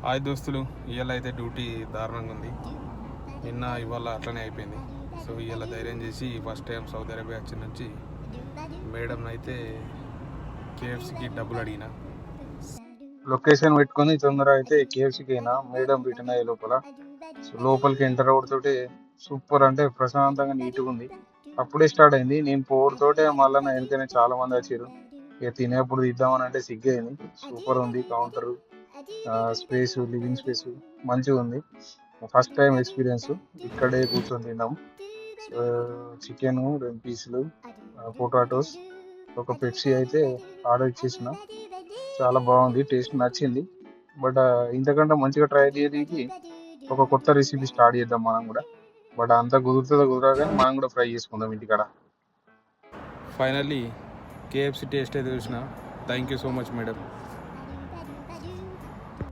Hi దోస్తులు, ఇవాళ అయితే డ్యూటీ దారుణంగా ఉంది. నిన్న ఇవాళ అట్లనే అయిపోయింది. సో ఇవాళ ధైర్యం చేసి ఫస్ట్ టైం సౌదీ అరేబియా వచ్చి నుంచి మేడం అయితే కేఎఫ్సీకి డబ్బులు అడిగిన. లొకేషన్ పెట్టుకొని తొందరగా అయితే కేఎఫ్సీకి అయినా మేడం రిటర్న్ అయ్యే లోపల. సో లోపలికి ఎంటర్ అవడంతోటే సూపర్ అంటే ప్రశాంతంగా నీట్గా ఉంది. అప్పుడే స్టార్ట్ అయింది. నేను పోవడంతోటే మళ్ళీ నా వెనకనే చాలా మంది వచ్చారు. ఇక తినేప్పుడు తీద్దామని అంటే సిగ్గైంది. సూపర్ ఉంది కౌంటరు, స్పేస్, లివింగ్ స్పేస్ మంచిగా ఉంది. First time experience. ఇక్కడే కూర్చొని తిన్నాం. చికెన్ 2 పీసులు, పొటాటోస్, ఒక పెప్సీ అయితే ఆర్డర్ ఇచ్చేసిన. చాలా బాగుంది, టేస్ట్ నచ్చింది. బట్ ఇంతకంటే మంచిగా ట్రై చేయడానికి ఒక కొత్త రెసిపీ స్టార్ట్ చేద్దాం మనం కూడా. బట్ అంత కుదురుతుందో కుదరదు కానీ మనం కూడా ఫ్రై చేసుకుందాం ఇంటికాడ. ఫైనల్లీ కేఎఫ్సీ టేస్ట్ అయితే చూసిన. Thank you so much madam.